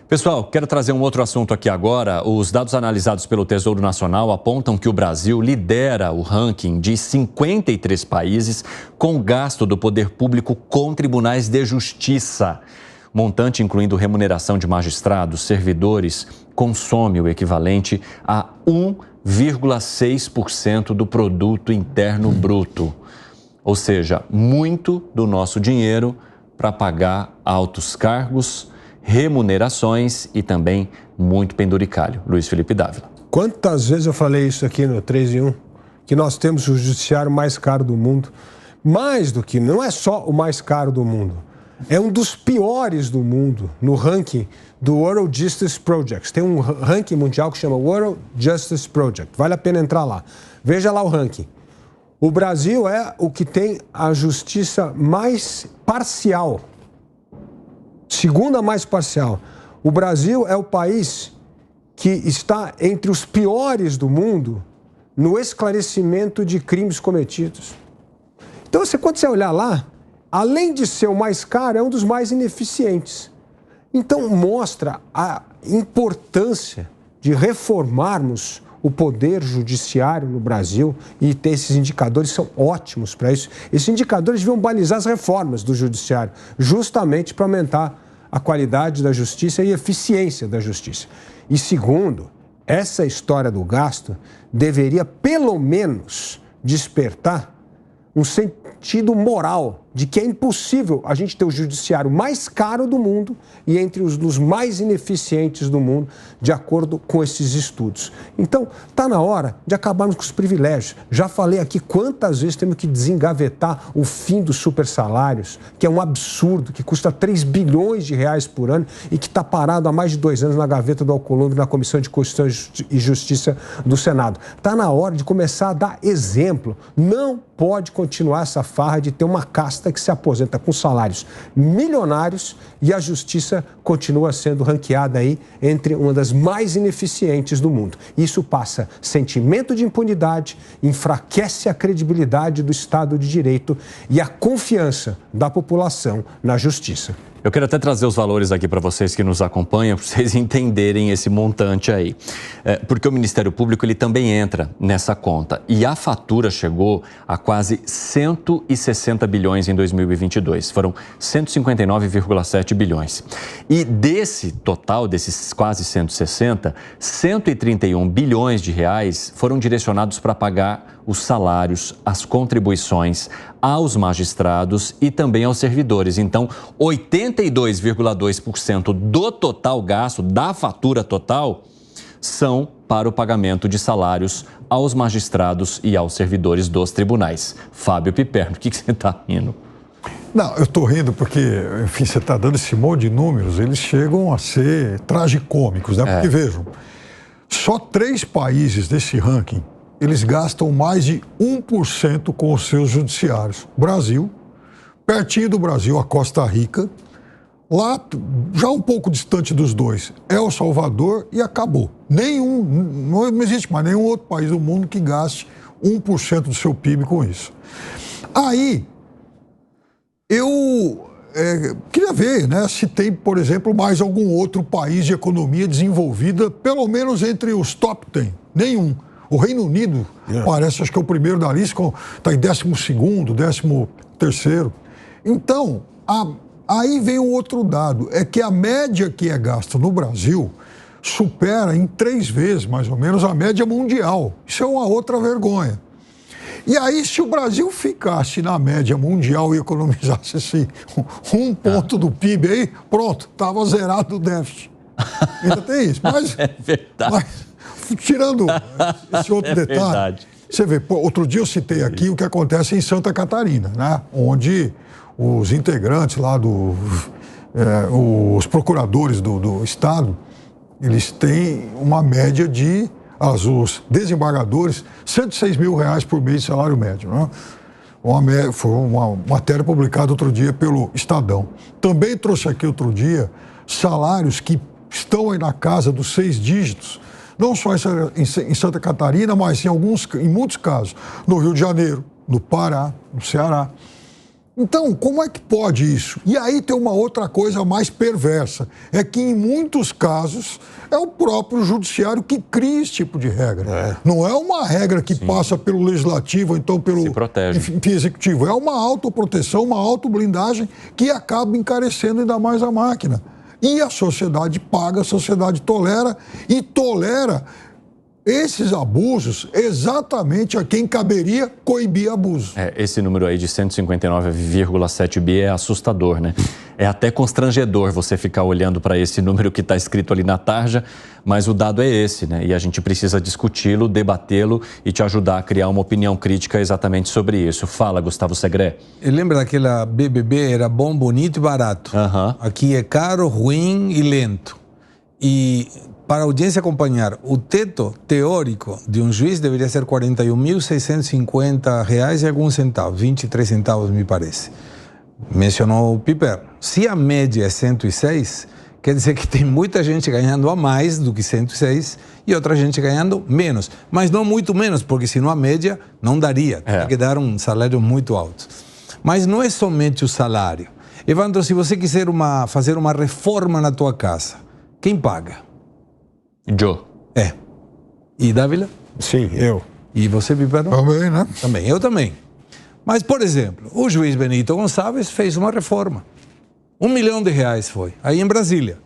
Pessoal, quero trazer um outro assunto aqui agora. Os dados analisados pelo Tesouro Nacional apontam que o Brasil lidera o ranking de 53 países com gasto do poder público com tribunais de justiça. Montante incluindo remuneração de magistrados, servidores, consome o equivalente a 1,6% do produto interno bruto. Ou seja, muito do nosso dinheiro para pagar altos cargos, remunerações e também muito penduricalho. Luiz Felipe Dávila. Quantas vezes eu falei isso aqui no 3 em 1? Que nós temos o judiciário mais caro do mundo. Mais do que, não é só o mais caro do mundo. É um dos piores do mundo no ranking do World Justice Project. Tem um ranking mundial que chama World Justice Project. Vale a pena entrar lá. Veja lá o ranking. O Brasil é o que tem a justiça mais parcial. Segunda mais parcial. O Brasil é o país que está entre os piores do mundo no esclarecimento de crimes cometidos. Então, quando você olhar lá, além de ser o mais caro, é um dos mais ineficientes. Então, mostra a importância de reformarmos o poder judiciário no Brasil e ter esses indicadores são ótimos para isso. Esses indicadores deviam balizar as reformas do judiciário, justamente para aumentar a qualidade da justiça e a eficiência da justiça. E segundo, essa história do gasto deveria pelo menos despertar um sentido moral de que é impossível a gente ter o judiciário mais caro do mundo e entre os mais ineficientes do mundo, de acordo com esses estudos. Então, está na hora de acabarmos com os privilégios. Já falei aqui quantas vezes temos que desengavetar o fim dos supersalários, que é um absurdo, que custa 3 bilhões de reais por ano e que está parado há mais de 2 anos na gaveta do Alcolumbre, na Comissão de Constituição e Justiça do Senado. Está na hora de começar a dar exemplo. Não pode continuar essa farra de ter uma casta que se aposenta com salários milionários e a justiça continua sendo ranqueada aí entre uma das mais ineficientes do mundo. Isso passa sentimento de impunidade, enfraquece a credibilidade do Estado de Direito e a confiança da população na justiça. Eu quero até trazer os valores aqui para vocês que nos acompanham, para vocês entenderem esse montante aí. Porque o Ministério Público ele também entra nessa conta. E a fatura chegou a quase 160 bilhões em 2022. Foram 159,7 bilhões. E desse total, desses quase 160, 131 bilhões de reais foram direcionados para pagar os salários, as contribuições aos magistrados e também aos servidores. Então, 82,2% do total gasto, da fatura total, são para o pagamento de salários aos magistrados e aos servidores dos tribunais. Fábio Piperno, o que você está rindo? Não, eu estou rindo porque, enfim, você está dando esse monte de números, eles chegam a ser tragicômicos, né? Porque, vejam, só 3 países desse ranking eles gastam mais de 1% com os seus judiciários. Brasil, pertinho do Brasil, a Costa Rica, lá, já um pouco distante dos dois, El Salvador e acabou. Não existe mais nenhum outro país do mundo que gaste 1% do seu PIB com isso. Aí, eu queria ver, né, se tem, por exemplo, mais algum outro país de economia desenvolvida, pelo menos entre os top 10. Nenhum. O Reino Unido parece, acho que é o primeiro da lista, está em 12º, 13º. Então, aí vem um outro dado, é que a média que é gasta no Brasil supera em 3 vezes, mais ou menos, a média mundial. Isso é uma outra vergonha. E aí, se o Brasil ficasse na média mundial e economizasse esse 1 ponto do PIB aí, pronto, estava zerado o déficit. Ainda tem isso. Mas, é verdade. Tirando esse outro detalhe, você vê, outro dia eu citei aqui o que acontece em Santa Catarina, né? Onde os integrantes lá os procuradores do Estado, eles têm uma média de, os desembargadores, R$106 mil por mês de salário médio, né? Foi uma matéria publicada outro dia pelo Estadão. Também trouxe aqui outro dia salários que estão aí na casa dos 6 dígitos, não só em Santa Catarina, mas em muitos casos, no Rio de Janeiro, no Pará, no Ceará. Então, como é que pode isso? E aí tem uma outra coisa mais perversa, é que em muitos casos é o próprio judiciário que cria esse tipo de regra. Não é uma regra que passa pelo legislativo, ou então pelo executivo. É uma autoproteção, uma autoblindagem que acaba encarecendo ainda mais a máquina. E a sociedade paga, a sociedade tolera e tolera esses abusos exatamente a quem caberia coibir abuso. Esse número aí de 159,7 bi é assustador, né? É até constrangedor você ficar olhando para esse número que está escrito ali na tarja, mas o dado é esse, né? E a gente precisa discuti-lo, debatê-lo e te ajudar a criar uma opinião crítica exatamente sobre isso. Fala, Gustavo Segré. Lembra daquela BBB? Era bom, bonito e barato. Aqui é caro, ruim e lento. E para a audiência acompanhar, o teto teórico de um juiz deveria ser R$ 41.650 e alguns centavos, 23 centavos me parece. Mencionou o Piper. Se a média é 106, quer dizer que tem muita gente ganhando a mais do que 106 e outra gente ganhando menos. Mas não muito menos, porque senão a média não daria. Tem que dar um salário muito alto. Mas não é somente o salário. Evandro, se você quiser fazer uma reforma na tua casa, quem paga? Joe. E Dávila? Sim, eu. E você, Piper? Também, né? Também, eu também. Mas, por exemplo, o juiz Benito Gonçalves fez uma reforma. R$ 1 milhão foi, aí em Brasília.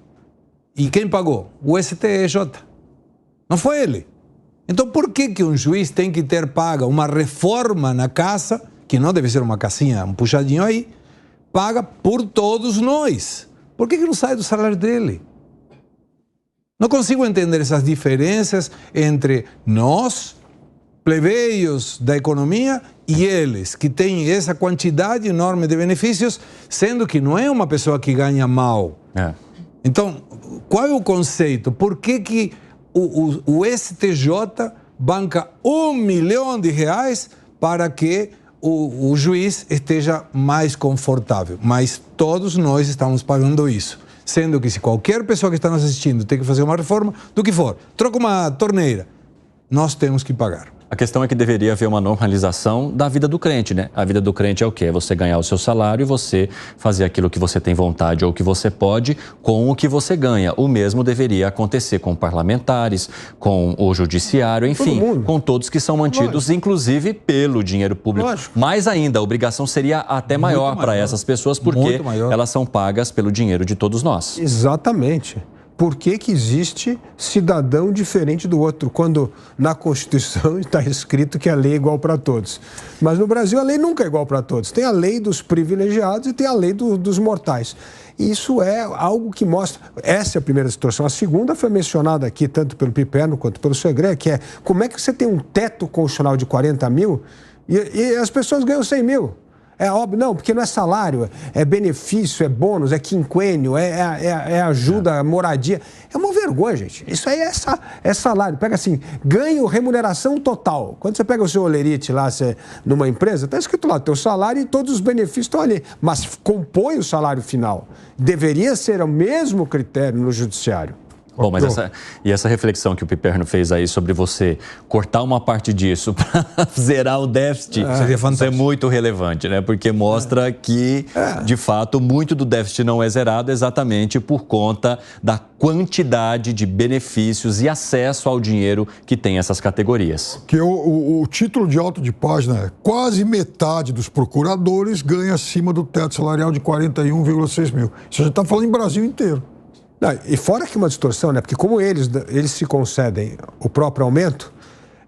E quem pagou? O STJ. Não foi ele. Então, por que um juiz tem que ter paga uma reforma na casa, que não deve ser uma casinha, um puxadinho aí, paga por todos nós? Por que não sai do salário dele? Não consigo entender essas diferenças entre nós, plebeios da economia, e eles, que têm essa quantidade enorme de benefícios, sendo que não é uma pessoa que ganha mal. Então, qual é o conceito? Por que o STJ banca R$ 1 milhão para que o juiz esteja mais confortável? Mas todos nós estamos pagando isso. Sendo que se qualquer pessoa que está nos assistindo tem que fazer uma reforma, do que for, troca uma torneira, nós temos que pagar. A questão é que deveria haver uma normalização da vida do crente, né? A vida do crente é o quê? É você ganhar o seu salário e você fazer aquilo que você tem vontade ou que você pode com o que você ganha. O mesmo deveria acontecer com parlamentares, com o judiciário, enfim, com todos que são mantidos, inclusive pelo dinheiro público. Mais ainda, a obrigação seria até maior para essas pessoas, porque elas são pagas pelo dinheiro de todos nós. Exatamente. Por que existe cidadão diferente do outro, quando na Constituição está escrito que a lei é igual para todos? Mas no Brasil a lei nunca é igual para todos. Tem a lei dos privilegiados e tem a lei dos mortais. E isso é algo que mostra... Essa é a primeira situação. A segunda foi mencionada aqui, tanto pelo Piperno quanto pelo Segré, que é como é que você tem um teto constitucional de 40 mil e as pessoas ganham 100 mil. É óbvio, não, porque não é salário, é benefício, é bônus, é quinquênio, é ajuda, moradia. É uma vergonha, gente. Isso aí é salário. Pega assim, ganho, remuneração total. Quando você pega o seu olerite lá, numa empresa, está escrito lá, teu salário e todos os benefícios estão ali. Mas compõe o salário final. Deveria ser o mesmo critério no judiciário. Bom, mas essa reflexão que o Piperno fez aí sobre você cortar uma parte disso para zerar o déficit, isso é muito relevante, né? Porque mostra que, de fato, muito do déficit não é zerado exatamente por conta da quantidade de benefícios e acesso ao dinheiro que tem essas categorias. Que o título de auto de página é: quase metade dos procuradores ganha acima do teto salarial de 41,6 mil. Isso a gente está falando em Brasil inteiro. Não, e fora que uma distorção, né? Porque como eles se concedem o próprio aumento,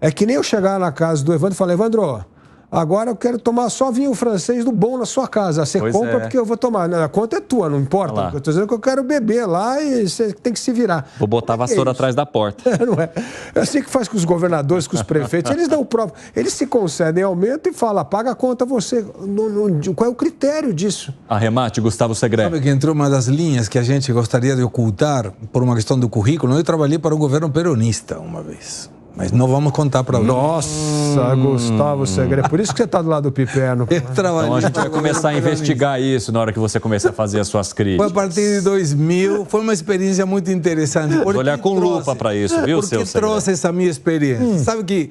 é que nem eu chegar na casa do Evandro e falar: Evandro, agora eu quero tomar só vinho francês do bom na sua casa. Você compra porque eu vou tomar. A conta é tua, não importa. Eu estou dizendo que eu quero beber lá e você tem que se virar. Vou botar a vassoura atrás da porta. Não é? É assim que faz com os governadores, com os prefeitos. Eles dão o próprio. Eles se concedem aumento e falam: paga a conta você. Qual é o critério disso? Arremate, Gustavo Segré. Sabe que entrou uma das linhas que a gente gostaria de ocultar por uma questão do currículo? Eu trabalhei para um governo peronista uma vez. Mas não vamos contar para alguém. Nossa, Gustavo Segré. Por isso que você está do lado do Piperno. Então a gente vai começar a investigar isso na hora que você começar a fazer as suas críticas. Foi a partir de 2000, foi uma experiência muito interessante. Vou olhar com lupa para isso, viu, seu Segré? Porque trouxe essa minha experiência. Sabe que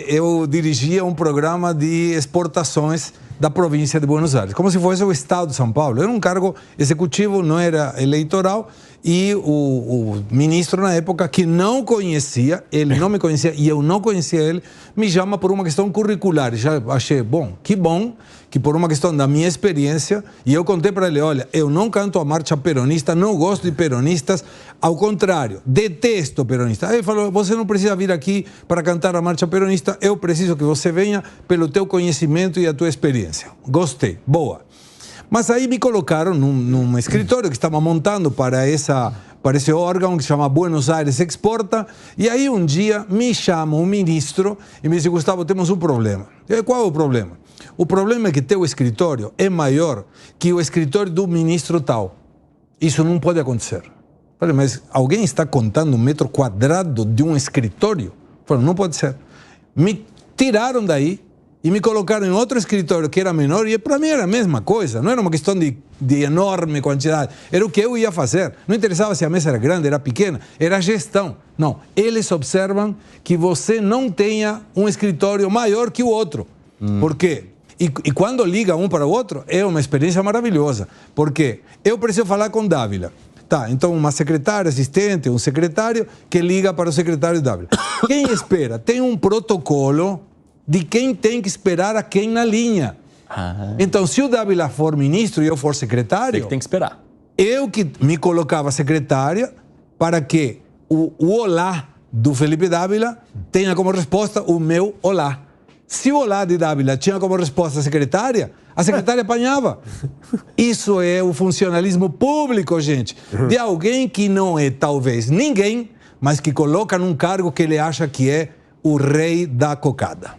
eu dirigia um programa de exportações da província de Buenos Aires, como se fosse o estado de São Paulo. Era um cargo executivo, não era eleitoral, e o ministro na época, que não conhecia, ele não me conhecia e eu não conhecia ele, me chama por uma questão curricular. Já achei bom que por uma questão da minha experiência, e eu contei para ele, olha, eu não canto a marcha peronista, não gosto de peronistas, ao contrário, detesto peronistas. Aí ele falou, você não precisa vir aqui para cantar a marcha peronista, eu preciso que você venha pelo teu conhecimento e a tua experiência. Gostei, boa. Mas aí me colocaram num escritório que estava montando para esse órgão que se chama Buenos Aires Exporta, e aí um dia me chama um ministro e me diz, Gustavo, temos um problema. Eu, qual é o problema? O problema é que teu escritório é maior que o escritório do ministro tal. Isso não pode acontecer. Falei, mas alguém está contando 1 metro quadrado de um escritório? Falei, não pode ser. Me tiraram daí e me colocaram em outro escritório que era menor, e para mim era a mesma coisa, não era uma questão de enorme quantidade, era o que eu ia fazer. Não interessava se a mesa era grande, era pequena, era a gestão. Não, eles observam que você não tenha um escritório maior que o outro. Por quê? E quando liga um para o outro, é uma experiência maravilhosa, porque eu preciso falar com Dávila. Tá, então uma secretária, assistente, um secretário que liga para o secretário Dávila. Quem espera? Tem um protocolo de quem tem que esperar a quem na linha. Então, se o Dávila for ministro e eu for secretário... Você que tem que esperar. Eu que me colocava secretária para que o olá do Felipe Dávila tenha como resposta o meu olá. Se o olá de Dávila tinha como resposta a secretária apanhava. Isso é o funcionalismo público, gente. De alguém que não é, talvez, ninguém, mas que coloca num cargo que ele acha que é o rei da cocada.